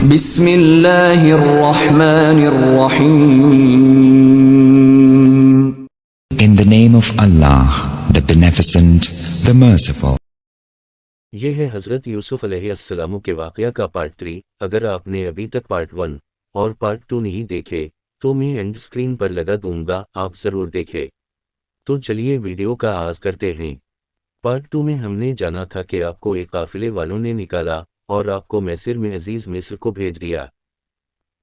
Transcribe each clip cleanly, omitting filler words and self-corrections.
بسم اللہ الرحمن الرحیم. In the name of Allah, the Beneficent, the Merciful. یہ ہے حضرت یوسف علیہ السلام کے واقعہ کا پارٹ 3. اگر آپ نے ابھی تک پارٹ 1 اور پارٹ 2 نہیں دیکھے تو میں اینڈ سکرین پر لگا دوں گا، آپ ضرور دیکھیں. تو چلیے ویڈیو کا آغاز کرتے ہیں. پارٹ 2 میں ہم نے جانا تھا کہ آپ کو ایک قافلے والوں نے نکالا اور آپ کو مصر میں عزیز مصر کو بھیج دیا.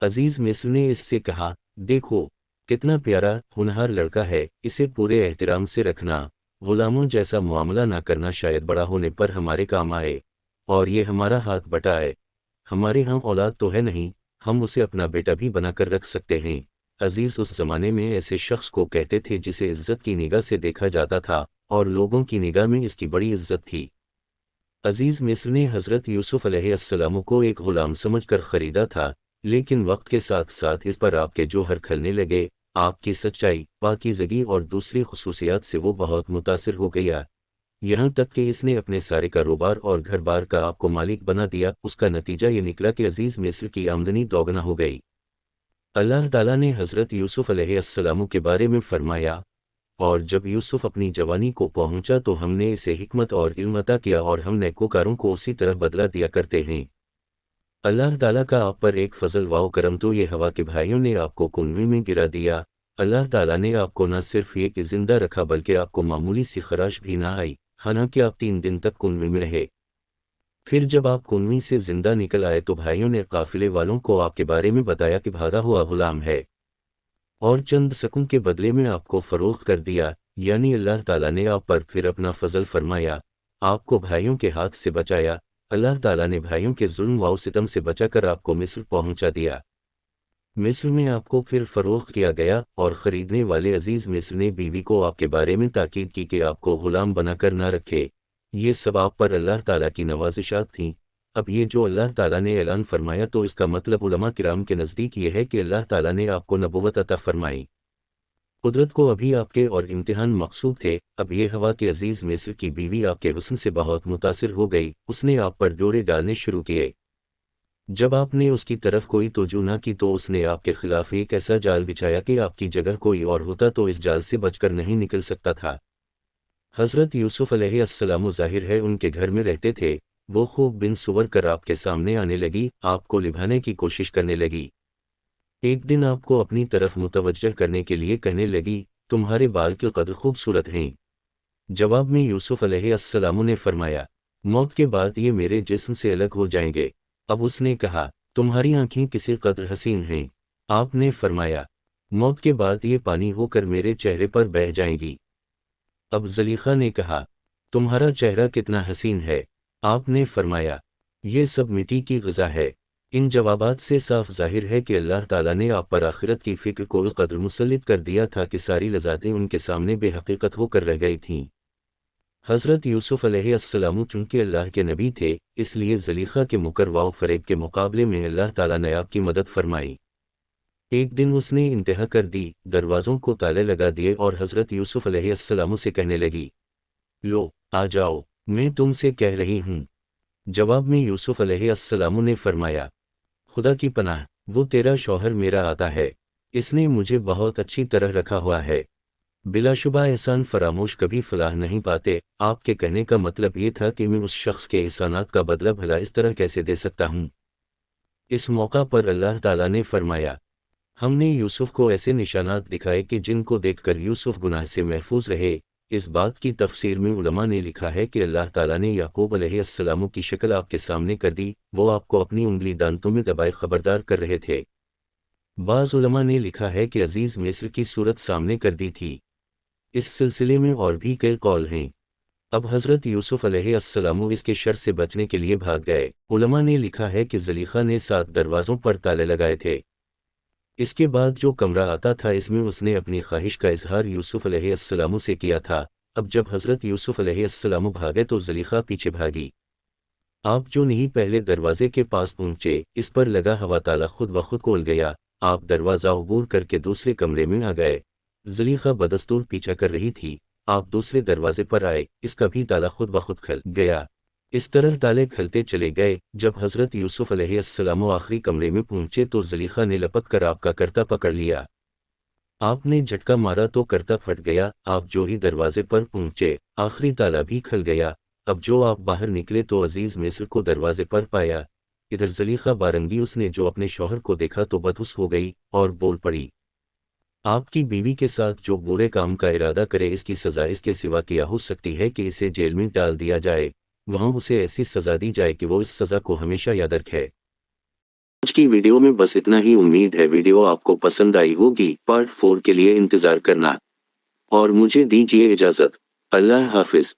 عزیز مصر نے اس سے کہا، دیکھو کتنا پیارا ہونہار لڑکا ہے، اسے پورے احترام سے رکھنا، غلاموں جیسا معاملہ نہ کرنا، شاید بڑا ہونے پر ہمارے کام آئے، اور یہ ہمارا ہاتھ بٹائے. ہمارے ہاں اولاد تو ہے نہیں، ہم اسے اپنا بیٹا بھی بنا کر رکھ سکتے ہیں. عزیز اس زمانے میں ایسے شخص کو کہتے تھے جسے عزت کی نگاہ سے دیکھا جاتا تھا اور لوگوں کی نگاہ میں اس کی بڑی عزت تھی. عزیز مصر نے حضرت یوسف علیہ السلام کو ایک غلام سمجھ کر خریدا تھا، لیکن وقت کے ساتھ ساتھ اس پر آپ کے جوہر کھلنے لگے. آپ کی سچائی، پاکیزگی اور دوسری خصوصیات سے وہ بہت متاثر ہو گیا، یہاں تک کہ اس نے اپنے سارے کاروبار اور گھر بار کا آپ کو مالک بنا دیا. اس کا نتیجہ یہ نکلا کہ عزیز مصر کی آمدنی دوگنا ہو گئی. اللہ تعالیٰ نے حضرت یوسف علیہ السلام کے بارے میں فرمایا، اور جب یوسف اپنی جوانی کو پہنچا تو ہم نے اسے حکمت اور علم عطا کیا، اور ہم نیکوکاروں کو اسی طرح بدلہ دیا کرتے ہیں. اللہ تعالیٰ کا آپ پر ایک فضل و کرم تو یہ ہوا کہ بھائیوں نے آپ کو کنویں میں گرا دیا. اللہ تعالیٰ نے آپ کو نہ صرف یہ کہ زندہ رکھا بلکہ آپ کو معمولی سی خراش بھی نہ آئی، حالانکہ آپ 3 دن تک کنویں میں رہے. پھر جب آپ کنویں سے زندہ نکل آئے تو بھائیوں نے قافلے والوں کو آپ کے بارے میں بتایا کہ بھاگا ہوا غلام ہے، اور چند سکوں کے بدلے میں آپ کو فروخت کر دیا. یعنی اللہ تعالیٰ نے آپ پر پھر اپنا فضل فرمایا، آپ کو بھائیوں کے ہاتھ سے بچایا. اللہ تعالیٰ نے بھائیوں کے ظلم و ستم سے بچا کر آپ کو مصر پہنچا دیا. مصر میں آپ کو پھر فروخت کیا گیا، اور خریدنے والے عزیز مصر نے بیوی کو آپ کے بارے میں تاکید کی کہ آپ کو غلام بنا کر نہ رکھے. یہ سب آپ پر اللہ تعالیٰ کی نوازشات تھیں. اب یہ جو اللہ تعالیٰ نے اعلان فرمایا تو اس کا مطلب علماء کرام کے نزدیک یہ ہے کہ اللہ تعالیٰ نے آپ کو نبوت عطا فرمائی. قدرت کو ابھی آپ کے اور امتحان مقصود تھے. اب یہ ہوا کہ عزیز مصر کی بیوی آپ کے حسن سے بہت متاثر ہو گئی، اس نے آپ پر ڈورے ڈالنے شروع کیے. جب آپ نے اس کی طرف کوئی توجہ نہ کی تو اس نے آپ کے خلاف ایک ایسا جال بچھایا کہ آپ کی جگہ کوئی اور ہوتا تو اس جال سے بچ کر نہیں نکل سکتا تھا. حضرت یوسف علیہ السلام ظاہر ہے ان کے گھر میں رہتے تھے. وہ خوب بن سور کر آپ کے سامنے آنے لگی، آپ کو لبھانے کی کوشش کرنے لگی. ایک دن آپ کو اپنی طرف متوجہ کرنے کے لیے کہنے لگی، تمہارے بال کے قدر خوبصورت ہیں. جواب میں یوسف علیہ السلام نے فرمایا، موت کے بعد یہ میرے جسم سے الگ ہو جائیں گے. اب اس نے کہا، تمہاری آنکھیں کسی قدر حسین ہیں. آپ نے فرمایا، موت کے بعد یہ پانی ہو کر میرے چہرے پر بہہ جائیں گی. اب زلیخا نے کہا، تمہارا چہرہ کتنا حسین ہے. آپ نے فرمایا، یہ سب مٹی کی غذا ہے. ان جوابات سے صاف ظاہر ہے کہ اللہ تعالیٰ نے آپ پر آخرت کی فکر کو اس قدر مسلط کر دیا تھا کہ ساری لذاتیں ان کے سامنے بے حقیقت ہو کر رہ گئی تھیں. حضرت یوسف علیہ السلام چونکہ اللہ کے نبی تھے، اس لیے زلیخا کے مکر و فریب کے مقابلے میں اللہ تعالیٰ نے آپ کی مدد فرمائی. ایک دن اس نے انتہا کر دی، دروازوں کو تالے لگا دیے اور حضرت یوسف علیہ السلام سے کہنے لگی، لو آ جاؤ، میں تم سے کہہ رہی ہوں. جواب میں یوسف علیہ السلام نے فرمایا، خدا کی پناہ، وہ تیرا شوہر میرا آتا ہے، اس نے مجھے بہت اچھی طرح رکھا ہوا ہے. بلا شبہ احسان فراموش کبھی فلاح نہیں پاتے. آپ کے کہنے کا مطلب یہ تھا کہ میں اس شخص کے احسانات کا بدلہ بھلا اس طرح کیسے دے سکتا ہوں. اس موقع پر اللہ تعالیٰ نے فرمایا، ہم نے یوسف کو ایسے نشانات دکھائے کہ جن کو دیکھ کر یوسف گناہ سے محفوظ رہے. اس بات کی تفسیر میں علماء نے لکھا ہے کہ اللہ تعالیٰ نے یعقوب علیہ السلام کی شکل آپ کے سامنے کر دی، وہ آپ کو اپنی انگلی دانتوں میں دبائے خبردار کر رہے تھے. بعض علماء نے لکھا ہے کہ عزیز مصر کی صورت سامنے کر دی تھی. اس سلسلے میں اور بھی کئی قول ہیں. اب حضرت یوسف علیہ السلام اس کے شر سے بچنے کے لیے بھاگ گئے. علماء نے لکھا ہے کہ زلیخا نے 7 دروازوں پر تالے لگائے تھے. اس کے بعد جو کمرہ آتا تھا اس میں اس نے اپنی خواہش کا اظہار یوسف علیہ السلام سے کیا تھا. اب جب حضرت یوسف علیہ السلام بھاگے تو زلیخا پیچھے بھاگی. آپ جو نہیں پہلے دروازے کے پاس پہنچے، اس پر لگا ہوا تالا خود بخود کھول گیا. آپ دروازہ عبور کر کے دوسرے کمرے میں آ گئے. زلیخا بدستور پیچھا کر رہی تھی. آپ دوسرے دروازے پر آئے، اس کا بھی تالا خود بخود کھل گیا. اس طرح تالے کھلتے چلے گئے۔ جب حضرت یوسف علیہ السلام آخری کمرے میں پہنچے تو زلیخا نے لپک کر آپ کا کرتا پکڑ لیا۔ آپ نے جھٹکا مارا تو کرتا پھٹ گیا۔ آپ جو ہی دروازے پر پہنچے آخری تالا بھی کھل گیا۔ اب جو آپ باہر نکلے تو عزیز مصر کو دروازے پر پایا۔ ادھر زلیخا بارنگی اس نے جو اپنے شوہر کو دیکھا تو بدحس ہو گئی اور بول پڑی، آپ کی بیوی کے ساتھ جو برے کام کا ارادہ کرے اس کی سزا اس کے سوا کیا ہو سکتی ہے کہ اسے جیل میں ڈال دیا جائے، وہاں اسے ایسی سزا دی جائے کہ وہ اس سزا کو ہمیشہ یاد رکھے۔ آج کی ویڈیو میں بس اتنا ہی۔ امید ہے ویڈیو آپ کو پسند آئی ہوگی۔ پارٹ 4 کے لیے انتظار کرنا اور مجھے دیجیے اجازت۔ اللہ حافظ۔